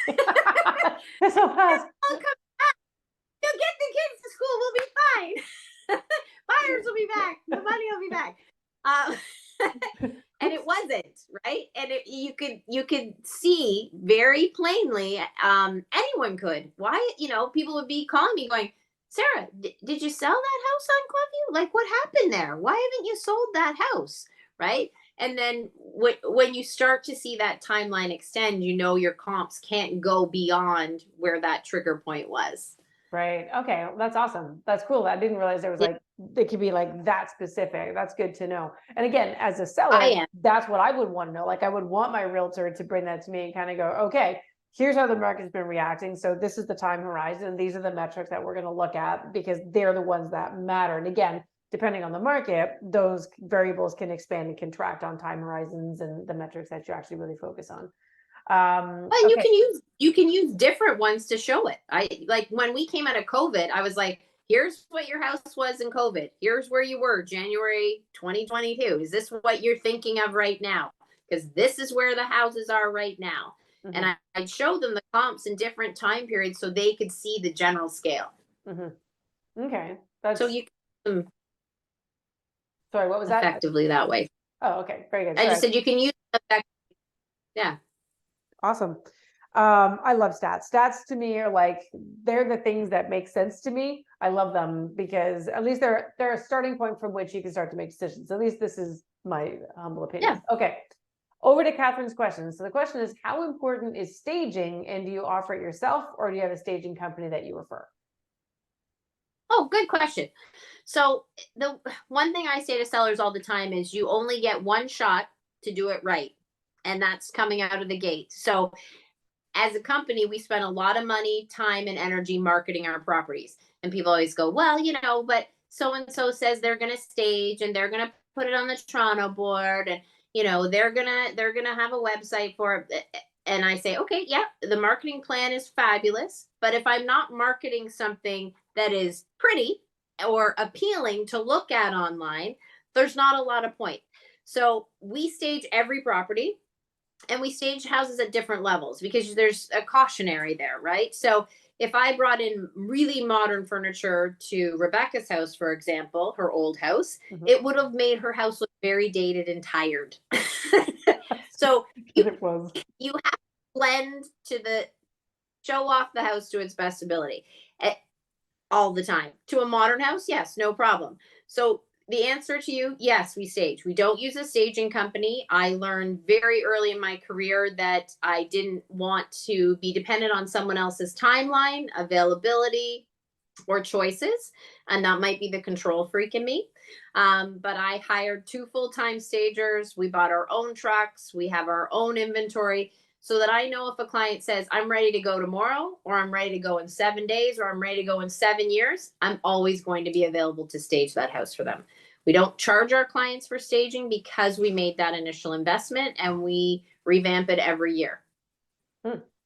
That's so fast. You'll get the kids to school. We'll be fine. Buyers will be back. The money will be back. And it wasn't, right? And you could see very plainly. Anyone could. Why? People would be calling me going, Sarah, did you sell that house on Clubview? Like, what happened there? Why haven't you sold that house? Right. And then when you start to see that timeline extend, your comps can't go beyond where that trigger point was. Right. Okay. That's awesome. That's cool. I didn't realize there was it could be like that specific. That's good to know. And again, as a seller, that's what I would want to know. Like, I would want my realtor to bring that to me and kind of go, okay, here's how the market's been reacting. So this is the time horizon. These are the metrics that we're going to look at because they're the ones that matter. And again, depending on the market, those variables can expand and contract on time horizons and the metrics that you actually really focus on. And you can use different ones to show it. When we came out of COVID, I was like, here's what your house was in COVID. Here's where you were January 2022. Is this what you're thinking of right now? Because this is where the houses are right now. Mm-hmm. And I'd show them the comps in different time periods so they could see the general scale. Mm-hmm. Okay. So you can sorry, what was that? Effectively that way. Oh, okay. Very good. I just said you can use effectively. Yeah. Awesome. I love stats. Stats to me are like, they're the things that make sense to me. I love them because at least they're a starting point from which you can start to make decisions. At least this is my humble opinion. Yeah. Okay. Over to Catherine's question. So the question is, how important is staging, and do you offer it yourself, or do you have a staging company that you refer? Oh, good question. So the one thing I say to sellers all the time is you only get one shot to do it right. And that's coming out of the gate. So as a company, we spend a lot of money, time, and energy marketing our properties. And people always go, well, but so-and-so says they're going to stage and they're going to put it on the Toronto board. And, they're going to have a website for it. And I say, okay, yeah, the marketing plan is fabulous. But if I'm not marketing something that is pretty or appealing to look at online, there's not a lot of point. So we stage every property. And we stage houses at different levels because there's a cautionary there, right? So if I brought in really modern furniture to Rebecca's house, for example, her old house, it would have made her house look very dated and tired. So you have to blend to show off the house to its best ability all the time. To a modern house, yes, no problem. So the answer to you, yes, we stage. We don't use a staging company. I learned very early in my career that I didn't want to be dependent on someone else's timeline, availability, or choices, and that might be the control freak in me. But I hired 2 full-time stagers. We bought our own trucks. We have our own inventory so that I know if a client says, I'm ready to go tomorrow, or I'm ready to go in 7 days, or I'm ready to go in 7 years, I'm always going to be available to stage that house for them. We don't charge our clients for staging because we made that initial investment, and we revamp it every year.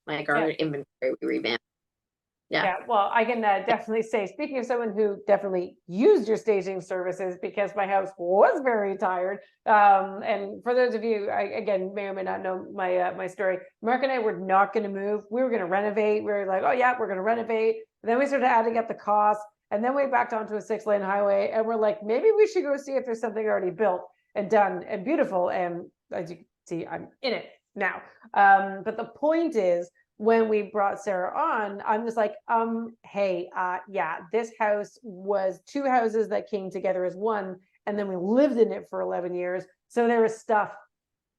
Like our inventory, we revamp. Yeah, well, I can definitely say, speaking of someone who definitely used your staging services, because my house was very tired. And for those of you, again, may or may not know my story, Mark and I were not going to move. We were going to renovate. We were like, oh yeah, we're going to renovate. And then we started adding up the costs, and then we backed onto a 6-lane highway, and we're like, maybe we should go see if there's something already built and done and beautiful. And as you can see, I'm in it now. But the point is, when we brought Sarah on, I'm just like, hey, yeah, this house was 2 houses that came together as one, and then we lived in it for 11 years. So there was stuff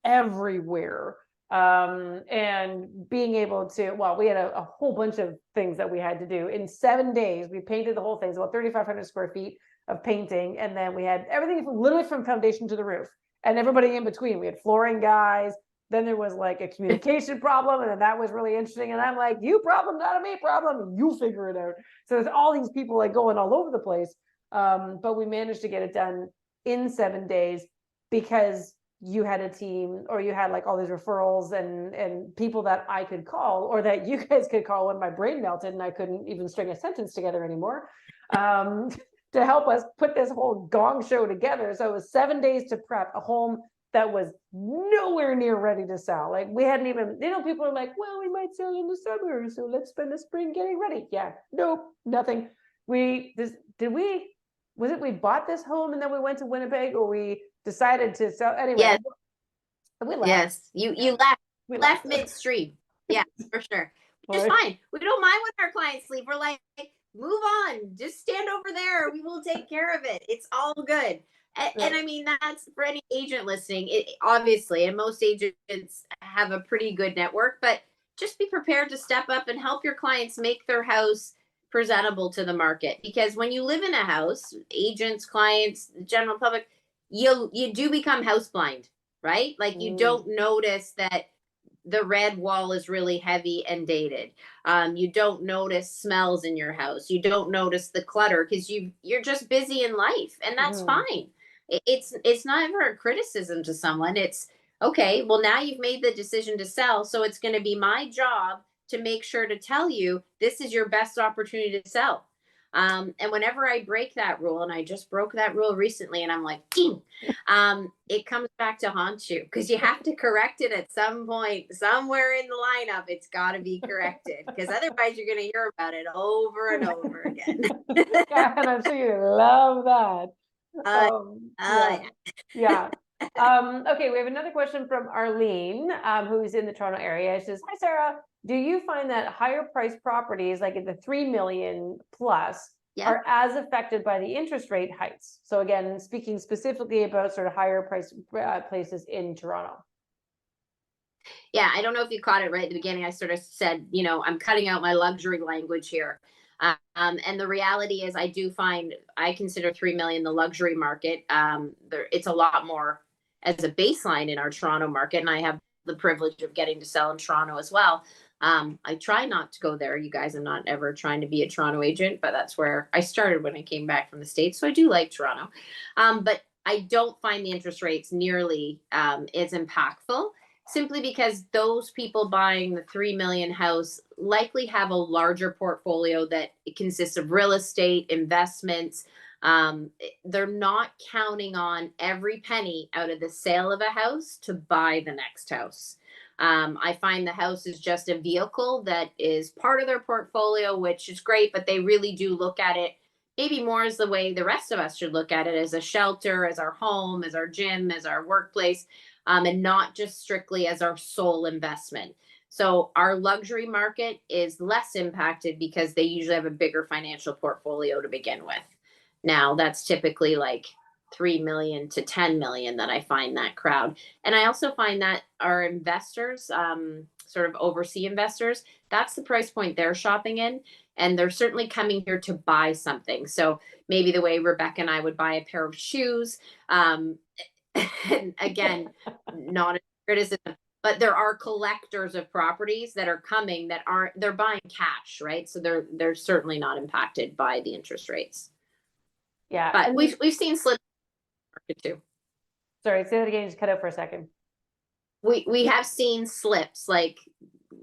everywhere. And being able to, well, we had a whole bunch of things that we had to do. In 7 days, we painted the whole thing. It's about 3,500 square feet of painting. And then we had everything literally from foundation to the roof, and everybody in between. We had flooring guys. Then there was like a communication problem, and then that was really interesting. And I'm like, you problem, not a me problem. You figure it out. So there's all these people like going all over the place. But we managed to get it done in 7 days because you had a team, or you had like all these referrals and people that I could call, or that you guys could call when my brain melted and I couldn't even string a sentence together anymore, to help us put this whole gong show together. So it was 7 days to prep a home that was nowhere near ready to sell. Like we hadn't even, people are like, well, we might sell in the summer, so let's spend the spring getting ready. Yeah, nope, nothing. We bought this home and then we went to Winnipeg, or we decided to sell anyway? Yes. We left. Yes, you left midstream. Yeah, for sure. Which is fine. We don't mind when our clients leave. We're like, move on, just stand over there. We will take care of it. It's all good. And I mean, that's for any agent listening, obviously, and most agents have a pretty good network, but just be prepared to step up and help your clients make their house presentable to the market. Because when you live in a house, agents, clients, general public, you do become house blind, right? Like you don't notice that the red wall is really heavy and dated. You don't notice smells in your house. You don't notice the clutter because you're just busy in life, and that's fine. It's not ever a criticism to someone. It's okay. Well, now you've made the decision to sell, so it's going to be my job to make sure to tell you this is your best opportunity to sell. And whenever I break that rule, and I just broke that rule recently, and I'm like, it comes back to haunt you, because you have to correct it at some point, somewhere in the lineup. It's got to be corrected, because otherwise you're going to hear about it over and over again. Yeah, and I'm sure you love that. Yeah. Okay, we have another question from Arlene, who's in the Toronto area. She says, hi, Sarah. Do you find that higher priced properties, like at the 3 million plus, are as affected by the interest rate hikes? So again, speaking specifically about sort of higher price places in Toronto. Yeah, I don't know if you caught it right at the beginning. I sort of said, I'm cutting out my luxury language here. And the reality is, I consider 3 million the luxury market. It's a lot more as a baseline in our Toronto market, and I have the privilege of getting to sell in Toronto as well. I try not to go there, you guys. I'm not ever trying to be a Toronto agent, but that's where I started when I came back from the States. So I do like Toronto, but I don't find the interest rates nearly as impactful, simply because those people buying the 3 million house likely have a larger portfolio that consists of real estate investments. They're not counting on every penny out of the sale of a house to buy the next house. I find the house is just a vehicle that is part of their portfolio, which is great, but they really do look at it maybe more as the way the rest of us should look at it, as a shelter, as our home, as our gym, as our workplace, and not just strictly as our sole investment. So our luxury market is less impacted because they usually have a bigger financial portfolio to begin with. Now that's typically like 3 million to 10 million that I find that crowd. And I also find that our investors, sort of overseas investors, that's the price point they're shopping in. and they're certainly coming here to buy something. So maybe the way Rebecca and I would buy a pair of shoes. And again, not a criticism, but there are collectors of properties that are coming that aren't, they're buying cash, right? So they're certainly not impacted by the interest rates. Yeah. But And we've seen slips in the market too. sorry, say that again, just cut out for a second. We have seen slips, like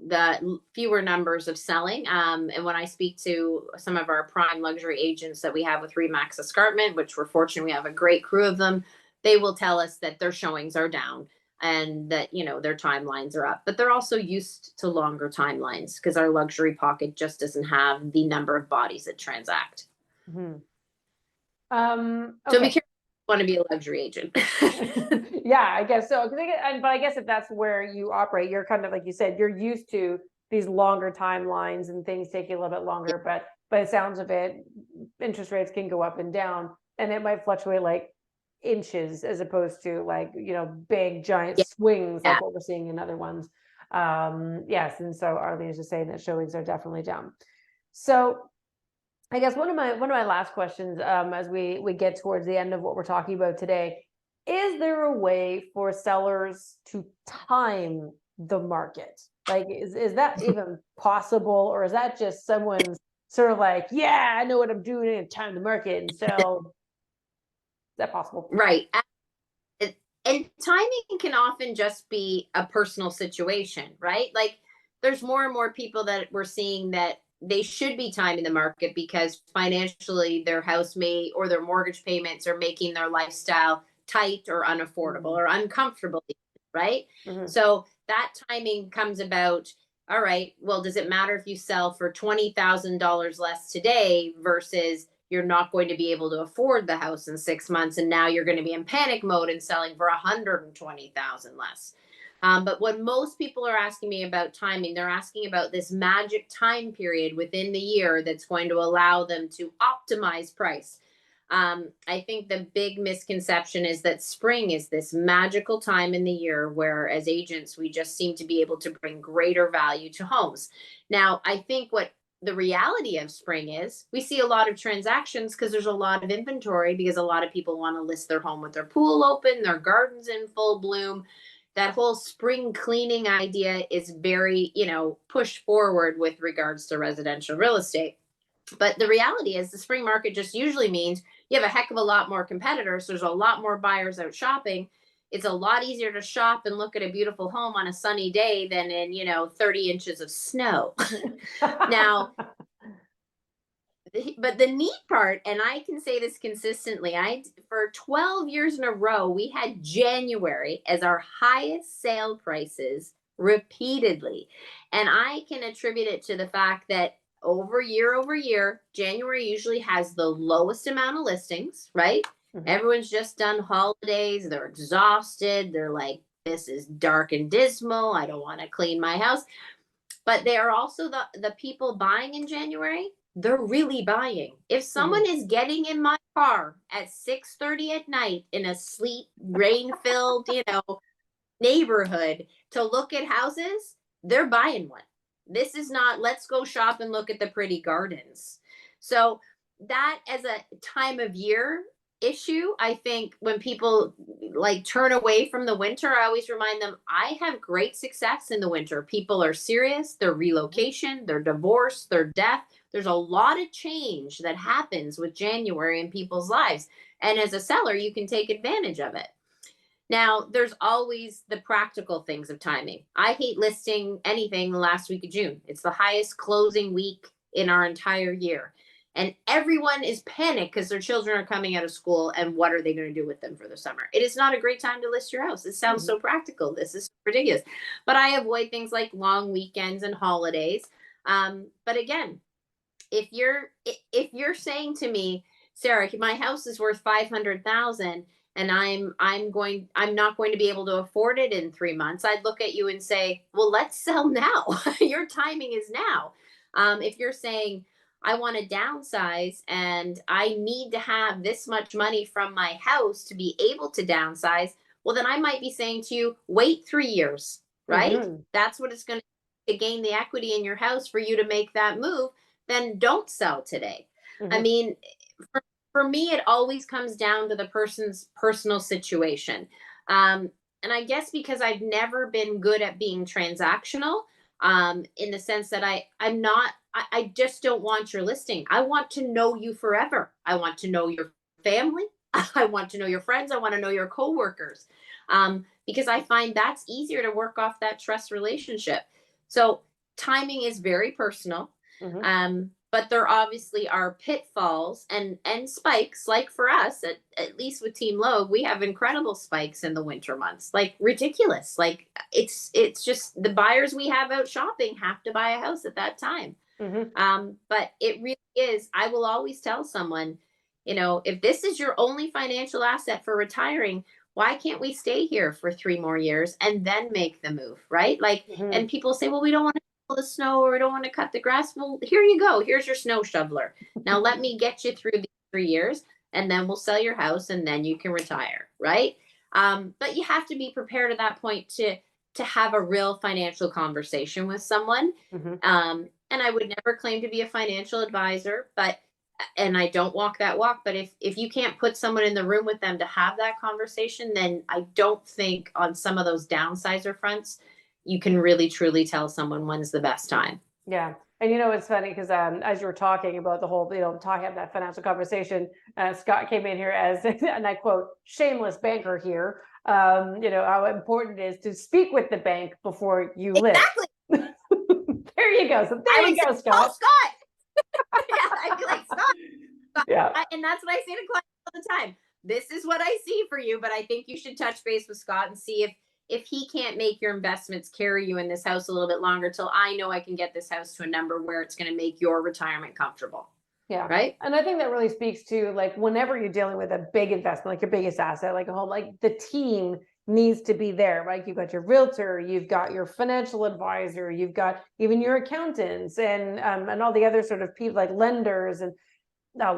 the fewer numbers of selling. And when I speak to some of our prime luxury agents that we have with Remax Escarpment, which we're fortunate we have a great crew of them, they will tell us that their showings are down and that, you know, their timelines are up. But they're also used to longer timelines because our luxury pocket just doesn't have the number of bodies that transact. Mm-hmm. So Okay. be careful if you want to be a luxury agent. Yeah, I guess so. But I guess if that's where you operate, you're kind of like you said, you're used to these longer timelines and things taking a little bit longer. But it sounds of it, interest rates can go up and down, and it might fluctuate like inches as opposed to like, you know, big giant Yeah. swings like Yeah. what we're seeing in other ones. Yes, and so Arlene is just saying that showings are definitely down. So I guess one of my last questions, as we get towards the end of what we're talking about today, is there a way for sellers to time the market? Like, is that even possible, or is that just someone's sort of like, yeah, I know what I'm doing and time the market and sell? Is that possible? Right. And timing can often just be a personal situation, right? Like there's more and more people that we're seeing that they should be timing the market because financially their housemate or their mortgage payments are making their lifestyle tight or unaffordable or uncomfortable, right? Mm-hmm. So that timing comes about. All right, well, does it matter if you sell for $20,000 less today versus you're not going to be able to afford the house in 6 months, and now you're going to be in panic mode and selling for 120,000 less. But when most people are asking me about timing, they're asking about this magic time period within the year that's going to allow them to optimize price. I think the big misconception is that spring is this magical time in the year where, as agents, we just seem to be able to bring greater value to homes. Now, I think what the reality of spring is we see a lot of transactions because there's a lot of inventory because a lot of people want to list their home with their pool open, their gardens in full bloom. That whole spring cleaning idea is very, you know, pushed forward with regards to residential real estate. But the reality is the spring market just usually means you have a heck of a lot more competitors. There's a lot more buyers out shopping. It's a lot easier to shop and look at a beautiful home on a sunny day than in, you know, 30 inches of snow. Now, but the neat part, and I can say this consistently, for 12 years in a row, we had January as our highest sale prices repeatedly. And I can attribute it to the fact that over year, January usually has the lowest amount of listings, right? Mhm. Everyone's just done holidays, they're exhausted, they're like, this is dark and dismal, I don't want to clean my house. But they are also the people buying in January, they're really buying. If someone is getting in my car at 6:30 at night in a sleet, rain-filled, you know, neighborhood to look at houses, they're buying one. This is not, let's go shop and look at the pretty gardens. So that as a time of year issue, I think when people like turn away from the winter, I always remind them I have great success in the winter. People are serious, their relocation, their divorce, their death. There's a lot of change that happens with January in people's lives. And as a seller, you can take advantage of it. Now, there's always the practical things of timing. I hate listing anything the last week of June. It's the highest closing week in our entire year. And everyone is panicked because their children are coming out of school and what are they going to do with them for the summer? It is not a great time to list your house. It sounds so practical. This is ridiculous. But I avoid things like long weekends and holidays. But again, if you're saying to me, Sarah, my house is worth 500,000 and I'm not going to be able to afford it in 3 months, I'd look at you and say, well, let's sell now. Your timing is now. If you're saying I want to downsize and I need to have this much money from my house to be able to downsize, well, then I might be saying to you, wait 3 years, right? That's what it's going to gain the equity in your house for you to make that move. then don't sell today. I Mhm. mean, for me, it always comes down to the person's personal situation. And I guess because I've never been good at being transactional, in the sense that I'm not, I just don't want your listing. I want to know you forever. I want to know your family. I want to know your friends. I want to know your coworkers, because I find that's easier to work off that trust relationship. So timing is very personal. Mhm. But there obviously are pitfalls and spikes. Like for us, at least with Team Logue, we have incredible spikes in the winter months, like ridiculous. Like it's just the buyers we have out shopping have to buy a house at that time. Mhm. But it really is. I will always tell someone, if this is your only financial asset for retiring, why can't we stay here for 3 more years and then make the move, right? Like, Mhm. and people say, well, we don't want to the snow or we don't want to cut the grass. Well, here you go. Here's your snow shoveler. Now let me get you through these 3 years and then we'll sell your house and then you can retire, right? But you have to be prepared at that point to have a real financial conversation with someone. Mhm. And I would never claim to be a financial advisor, but and I don't walk that walk. But if you can't put someone in the room with them to have that conversation, then I don't think on some of those downsizer fronts you can really truly tell someone when's the best time. Yeah. And it's funny because as you were talking about the whole, talking about that financial conversation, Scott came in here as, and I quote, shameless banker here. How important it is to speak with the bank before you list. Exactly. There you go. So I there you would say, go, oh, Scott. Scott. Yeah, I'd be like, Scott. Yeah. And that's what I say to clients all the time. This is what I see for you, but I think you should touch base with Scott and see if he can't make your investments carry you in this house a little bit longer till I know I can get this house to a number where it's going to make your retirement comfortable. Yeah. Right? And I think that really speaks to, like, whenever you're dealing with a big investment, like your biggest asset, like a home, like the team needs to be there, right? You've got your realtor, you've got your financial advisor, you've got even your accountants and all the other sort of people like lenders and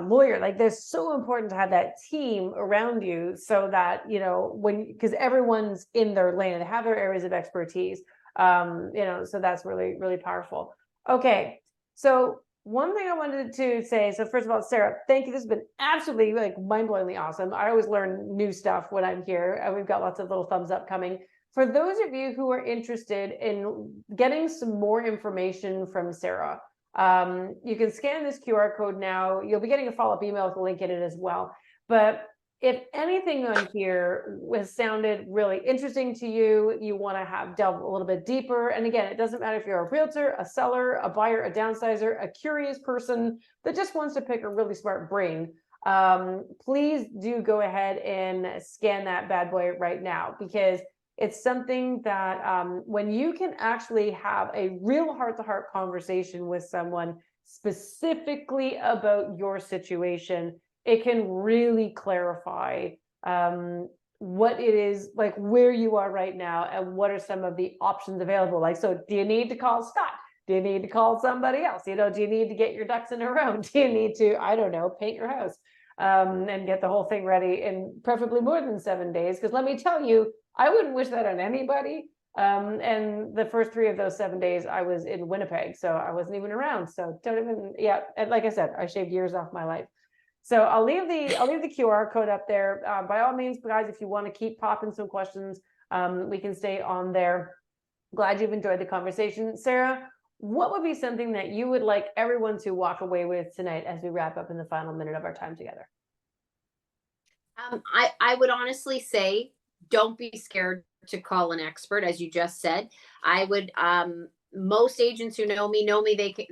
lawyer. Like, there's so important to have that team around you so that, because everyone's in their lane and they have their areas of expertise. So that's really, really powerful. Okay. So one thing I wanted to say, so first of all, Sarah, thank you. This has been absolutely like mind-blowingly awesome. I always learn new stuff when I'm here, and we've got lots of little thumbs up coming. For those of you who are interested in getting some more information from Sarah, you can scan this QR code now. You'll be getting a follow-up email with a link in it as well. But if anything on here has sounded really interesting to you, you want to delve a little bit deeper. And again, it doesn't matter if you're a realtor, a seller, a buyer, a downsizer, a curious person that just wants to pick a really smart brain. Please do go ahead and scan that bad boy right now, because it's something that when you can actually have a real heart-to-heart conversation with someone specifically about your situation, it can really clarify what it is, like where you are right now and what are some of the options available. Like, so do you need to call Scott? Do you need to call somebody else? Do you need to get your ducks in a row? Do you need to, I don't know, paint your house and get the whole thing ready in preferably more than 7 days? Because let me tell you, I wouldn't wish that on anybody. And the first 3 of those 7 days, I was in Winnipeg, so I wasn't even around. So don't even, yeah. And like I said, I shaved years off my life. So I'll leave the QR code up there. By all means, guys, if you want to keep popping some questions, we can stay on there. Glad you've enjoyed the conversation. Sarah, what would be something that you would like everyone to walk away with tonight as we wrap up in the final minute of our time together? I would honestly say don't be scared to call an expert, as you just said. I would most agents who know me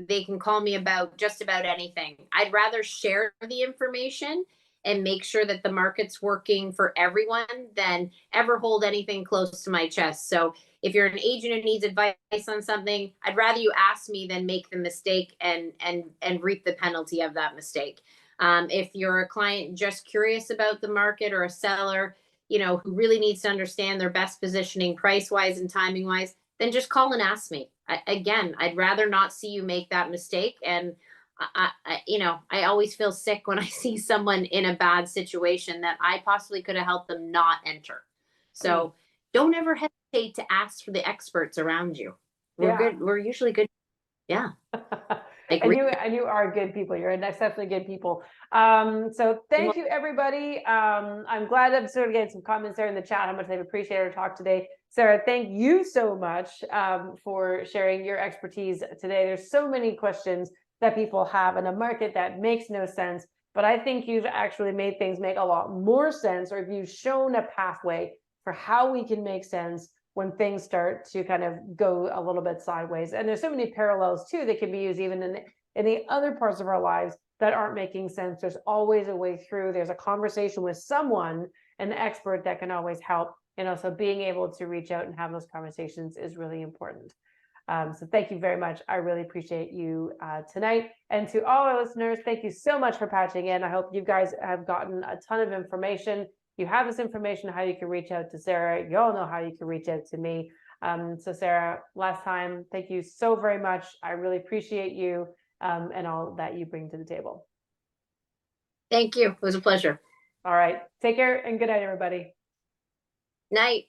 they can call me about just about anything. I'd rather share the information and make sure that the market's working for everyone than ever hold anything close to my chest. So if you're an agent who needs advice on something, I'd rather you ask me than make the mistake and reap the penalty of that mistake. If you're a client just curious about the market, or a seller, who really needs to understand their best positioning price wise and timing wise, then just call and ask me. Again, I'd rather not see you make that mistake. And I always feel sick when I see someone in a bad situation that I possibly could have helped them not enter. So don't ever hesitate to ask for the experts around you. We're Yeah. good. We're usually good. Yeah. And you are good people. You're exceptionally good people. So thank you, everybody. I'm glad I'm sort of getting some comments there in the chat, how much they've appreciated our talk today. Sarah, thank you so much for sharing your expertise today. There's so many questions that people have in a market that makes no sense, but I think you've actually made things make a lot more sense, or you've shown a pathway for how we can make sense when things start to kind of go a little bit sideways. And there's so many parallels too that can be used even in the other parts of our lives that aren't making sense. There's always a way through. There's a conversation with someone, an expert, that can always help. So being able to reach out and have those conversations is really important. So thank you very much. I really appreciate you tonight. And to all our listeners, thank you so much for patching in. I hope you guys have gotten a ton of information. You have this information, how you can reach out to Sarah. You all know how you can reach out to me. So Sarah, last time, thank you so very much. I really appreciate you and all that you bring to the table. Thank you. It was a pleasure. All right. Take care and good night, everybody. Night.